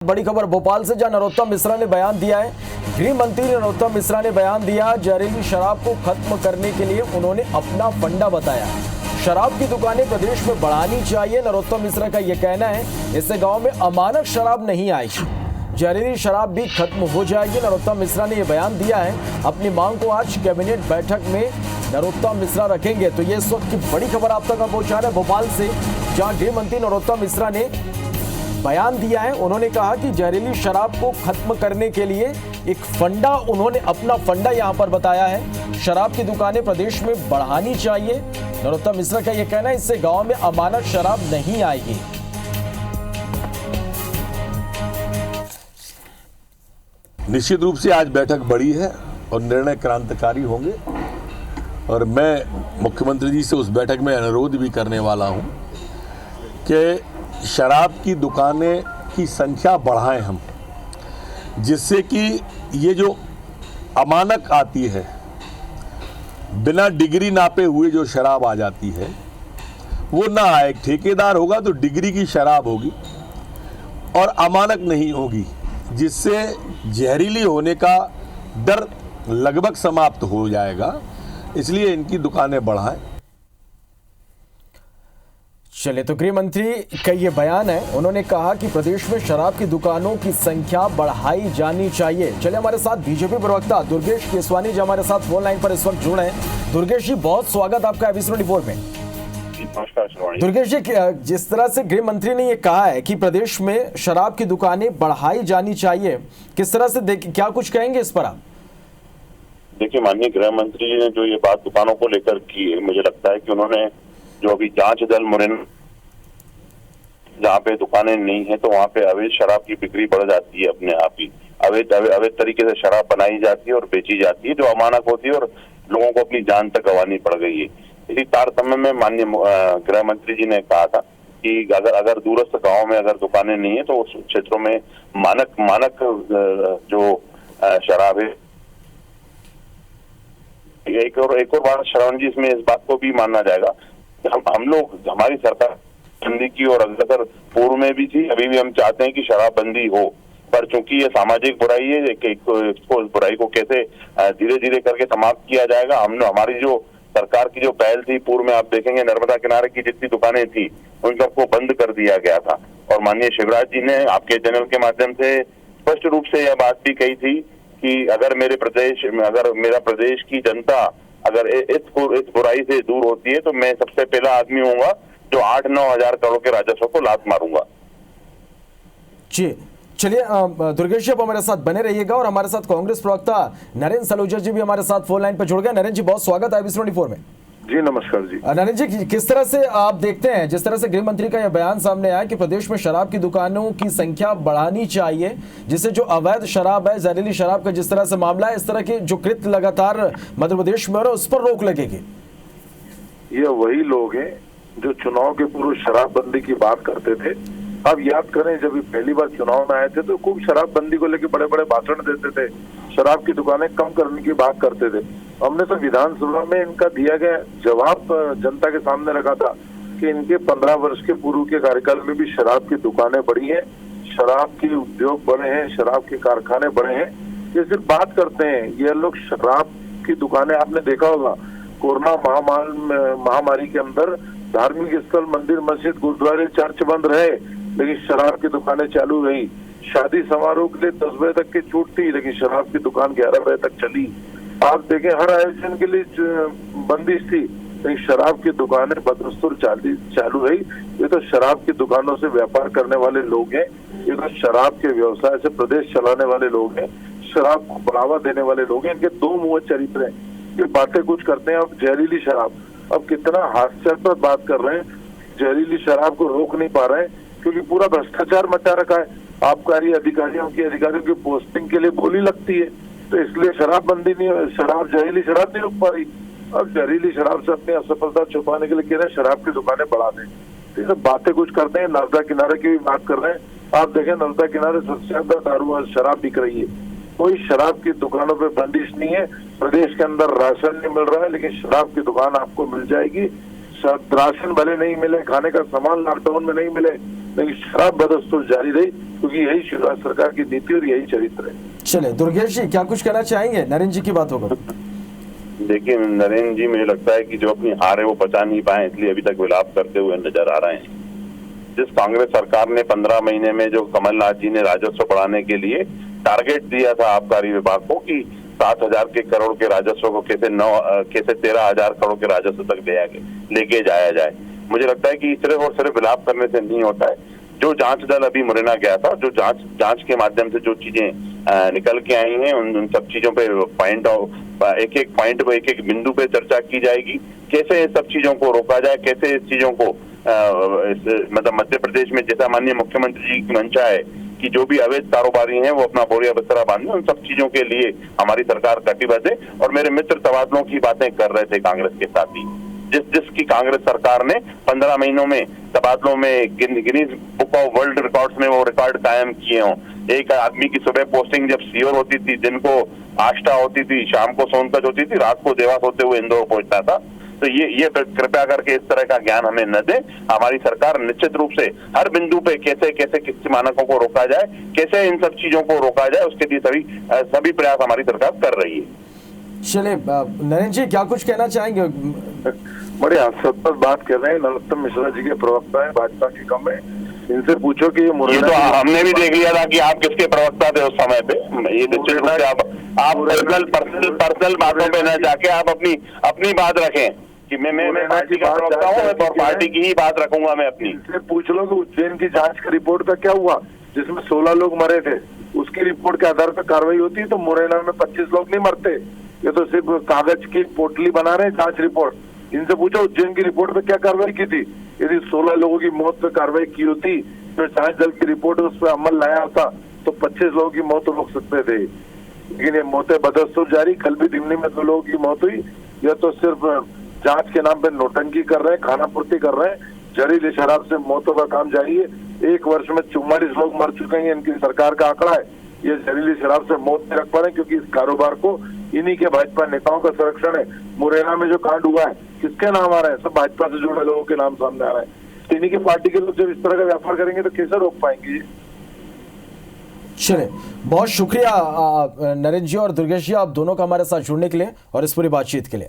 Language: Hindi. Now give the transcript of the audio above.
बड़ी खबर भोपाल से, जहां नरोत्तम मिश्रा ने बयान दिया है। गृह मंत्री नरोत्तम मिश्रा ने बयान दिया, जहरीली शराब को खत्म करने के लिए उन्होंने अपना फंडा बताया। शराब की दुकानें प्रदेश में बढ़ानी चाहिए, नरोत्तम मिश्रा का यह कहना है। इससे गांव में अमानक शराब नहीं आएगी, जहरीली शराब भी खत्म हो जाएगी। नरोत्तम मिश्रा ने यह बयान दिया है। अपनी मांग को आज कैबिनेट बैठक में नरोत्तम मिश्रा रखेंगे। तो ये इस वक्त की बड़ी खबर आप तक पहुंचा रहे भोपाल से, जहां गृह मंत्री नरोत्तम मिश्रा ने बयान दिया है। उन्होंने कहा कि जहरीली शराब को खत्म करने के लिए एक फंडा, उन्होंने अपना फंडा यहां पर बताया है। शराब की दुकानें प्रदेश में बढ़ानी चाहिए, नरोत्तम मिश्रा का यह कहना है। इससे गांव में अमानक शराब नहीं आएगी। निश्चित रूप से आज बैठक बड़ी है और निर्णय क्रांतिकारी होंगे, और मैं मुख्यमंत्री जी से उस बैठक में अनुरोध भी करने वाला हूं कि शराब की दुकानें की संख्या बढ़ाएं हम, जिससे कि ये जो अमानक आती है, बिना डिग्री नापे हुए जो शराब आ जाती है, वो ना आए। ठेकेदार होगा तो डिग्री की शराब होगी और अमानक नहीं होगी, जिससे जहरीली होने का डर लगभग समाप्त हो जाएगा। इसलिए इनकी दुकानें बढ़ाएं। चलिए, तो गृह मंत्री का ये बयान है। उन्होंने कहा कि प्रदेश में शराब की दुकानों की संख्या बढ़ाई जानी चाहिए। चलिए, हमारे साथ बीजेपी प्रवक्ता दुर्गेश केसवानी जी हमारे साथ फोन लाइन पर इस वक्त जुड़े हैं। दुर्गेश जी, बहुत स्वागत आपका एबीसी 24 में। दुर्गेश जी, जिस तरह से गृह मंत्री ने ये कहा है कि प्रदेश में शराब की दुकानें बढ़ाई जानी चाहिए, किस तरह से क्या कुछ कहेंगे इस पर आप? देखिए, माननीय गृह मंत्री जी ने जो ये बात दुकानों को लेकर की है, मुझे लगता है कि उन्होंने जो अभी जांच दल मुरैना, जहाँ पे दुकानें नहीं है तो वहाँ पे अवैध शराब की बिक्री बढ़ जाती है अपने आप ही। अवैध तरीके से शराब बनाई जाती है और बेची जाती है, जो अमानक होती है, और लोगों को अपनी जान तक गंवानी पड़ गई है। इसी तारतम्य में माननीय गृह मंत्री जी ने कहा था कि अगर दूरस्थ गाँव में अगर दुकानें नहीं है तो उस क्षेत्रों में मानक जो शराब है। एक और बात श्रवण जी, इसमें इस बात को भी मानना जाएगा, हम लोग, हमारी सरकार बंदी की और अग्रसर पूर्व में भी थी, अभी भी हम चाहते हैं कि शराब बंदी हो, पर चूंकि ये सामाजिक बुराई है, इसको इस बुराई को कैसे धीरे धीरे करके समाप्त किया जाएगा। हमारी जो सरकार की जो पहल थी, पूर्व में आप देखेंगे नर्मदा किनारे की जितनी दुकानें थी उन सबको बंद कर दिया गया था, और माननीय शिवराज जी ने आपके चैनल के माध्यम से स्पष्ट रूप से यह बात भी कही थी कि अगर मेरा प्रदेश की जनता अगर इस बुराई से दूर होती है तो मैं सबसे पहला आदमी होऊंगा जो 8-9 हजार करोड़ के राजस्व को लात मारूंगा। जी, चलिए दुर्गेश जी, आप हमारे साथ बने रहिएगा। और हमारे साथ कांग्रेस प्रवक्ता नरेंद्र सलूजा जी भी हमारे साथ फोन लाइन पर जुड़ गए। नरेंद्र जी, बहुत स्वागत है एबीसी 24 में। जी नमस्कार जी। नरेंद्र जी, किस तरह से आप देखते हैं, जिस तरह से गृह मंत्री का यह बयान सामने आया कि प्रदेश में शराब की दुकानों की संख्या बढ़ानी चाहिए, जिससे जो अवैध शराब है, जहरीली शराब का जिस तरह से मामला है, इस तरह के जो कृत्य लगातार मध्य प्रदेश में हो रहे हैं, उस पर रोक लगेगी? ये वही लोग हैं जो चुनाव के पूर्व शराबबंदी की बात करते थे। अब याद करें, जब पहली बार चुनाव में आए थे तो खूब शराबबंदी को लेकर बड़े बड़े भाषण देते थे, शराब की दुकानें कम करने की बात करते थे। हमने तो विधानसभा में इनका दिया गया जवाब जनता के सामने रखा था कि इनके 15 वर्ष के पूर्व के कार्यकाल में भी शराब की दुकानें बढ़ी हैं, शराब के उद्योग बढ़े हैं, शराब के कारखाने बढ़े हैं। ये सिर्फ बात करते हैं, ये लोग शराब की दुकानें, आपने देखा होगा कोरोना महामारी के अंदर धार्मिक स्थल, मंदिर, मस्जिद, गुरुद्वारे, चर्च बंद रहे, लेकिन शराब की दुकानें चालू रही। शादी समारोह के लिए 10 बजे तक की छूट थी, लेकिन शराब की दुकान 11 बजे तक चली। आप देखें, हर आयोजन के लिए बंदिश थी, लेकिन शराब की दुकानें बदस्तूर चालू रही। ये तो शराब की दुकानों से व्यापार करने वाले लोग हैं, ये तो शराब के व्यवसाय से प्रदेश चलाने वाले लोग हैं, शराब को बढ़ावा देने वाले लोग हैं। इनके दो मुंह चरित्र हैं, ये बातें कुछ करते हैं। अब जहरीली शराब, अब कितना हास्यास्पद बात कर रहे हैं, जहरीली शराब को रोक नहीं पा रहे हैं क्योंकि पूरा भ्रष्टाचार मचा रखा है। आबकारी अधिकारियों की पोस्टिंग के लिए बोली लगती है, तो इसलिए शराबबंदी नहीं, जहरीली शराब नहीं रोक पा रही। अब जहरीली शराब से अपनी असफलता छुपाने के लिए कह रहे हैं शराब की दुकानें बढ़ा दें। तो ये सब बातें कुछ करते हैं। नर्मदा किनारे की भी बात कर रहे हैं। आप देखें, नर्मदा किनारे सबसे ज्यादा दारू और शराब बिक रही है। कोई शराब की दुकानों पे बंदिश नहीं है। प्रदेश के अंदर राशन नहीं मिल रहा है, लेकिन शराब की दुकान आपको मिल जाएगी। राशन भले नहीं मिले, खाने का सामान लॉकडाउन में नहीं मिले, लेकिन शराब बदस्तूर जारी रही, क्योंकि यही शिवराज सरकार की नीति और यही चरित्र है। चले दुर्गेश जी क्या कुछ कहना चाहेंगे नरेंद्र जी की बातों पर? देखिए नरेंद्र जी, मुझे लगता है कि जो अपनी हार है वो बचा नहीं पाए, इसलिए अभी तक विलाप करते हुए नजर आ रहे हैं। जिस कांग्रेस सरकार ने 15 महीने में जो कमलनाथ जी ने राजस्व बढ़ाने के लिए टारगेट दिया था आबकारी विभाग को कि 7,000 करोड़ के राजस्व को कैसे 13,000 करोड़ के राजस्व तक लेके जाया जाए, मुझे लगता है कि सिर्फ और सिर्फ विलाप करने से नहीं होता है। जो जांच दल अभी मुरैना गया था, जो जांच के माध्यम से जो चीजें निकल के आई हैं, उन सब चीजों पे एक एक पॉइंट पे, एक एक बिंदु पे चर्चा की जाएगी। कैसे इस सब चीजों को रोका जाए, कैसे इस चीजों को मतलब मध्य प्रदेश में जैसा माननीय मुख्यमंत्री जी की मंशा है कि जो भी अवैध कारोबारी हैं वो अपना बोरिया बिस्तरा बांधे, उन सब चीजों के लिए हमारी सरकार कटिबद्ध है। और मेरे मित्र तबादलों की बातें कर रहे थे कांग्रेस के साथी, जिसकी कांग्रेस सरकार ने 15 महीनों में तबादलों में Guinness book of world records में वो रिकॉर्ड कायम किए हों। एक आदमी की सुबह पोस्टिंग जब सीओर होती थी, दिन को आष्टा होती थी, शाम को सोनकच होती थी, रात को देवास होते हुए इंदौर पहुंचता था। तो ये कृपया करके इस तरह का ज्ञान हमें न दे। हमारी सरकार निश्चित रूप से हर बिंदु पे कैसे किस मानकों को रोका जाए, कैसे इन सब चीजों को रोका जाए, उसके लिए सभी प्रयास हमारी सरकार कर रही है। चलिए नरेंद्र जी क्या कुछ कहना चाहेंगे? बड़े हंसपद बात कर रहे हैं। नरोत्तम मिश्रा जी के प्रवक्ता है, भाजपा के कम है, इनसे पूछो कि ये तो हमने भी देख लिया था कि आप किसके प्रवक्ता थे उस समय पे। ये निश्चित रूप से आप पर्सनल बातों पे न जाके आप अपनी बात रखें कि मैं पार्टी का प्रवक्ता हूँ और पार्टी की ही बात रखूंगा मैं अपनी। इनसे पूछ लो कि उज्जैन की जांच की रिपोर्ट का क्या हुआ, जिसमें 16 लोग मरे थे, उसकी रिपोर्ट के आधार पर कार्रवाई होती है तो मुरैना में 25 लोग नहीं मरते। ये तो सिर्फ कागज की पोटली बना रहे हैं जांच रिपोर्ट। इनसे पूछो उज्जैन की रिपोर्ट पे क्या कार्रवाई की थी। यदि 16 लोगों की मौत पे कार्रवाई की होती तो जांच दल की रिपोर्ट उस पर अमल लाया होता तो 25 लोगों की मौत रोक सकते थे। लेकिन ये मौतें बदस्तूर जारी। कल भी दिल्ली में 2 लोगों की मौत हुई। यह तो सिर्फ जांच के नाम पे नोटंकी कर रहे हैं, खाना पूर्ति कर रहे हैं। जहरीली शराब से मौतों का काम जारी है। 1 वर्ष में 44 लोग मर चुके हैं, इनकी सरकार का आंकड़ा है। ये जहरीली शराब से मौत नहीं रख पा रहे क्योंकि इस कारोबार को इन्हीं के भाजपा नेताओं का संरक्षण है। मुरैना में जो कांड हुआ है किसके नाम आ रहे हैं? सब भाजपा से जुड़े लोगों के नाम सामने आ रहे हैं। इन्हीं की पार्टी के लोग जब इस तरह का व्यापार करेंगे तो कैसे रोक पाएंगे? चलिए बहुत शुक्रिया नरेंद्र जी और दुर्गेश जी, आप दोनों का हमारे साथ जुड़ने के लिए और इस पूरी बातचीत के लिए।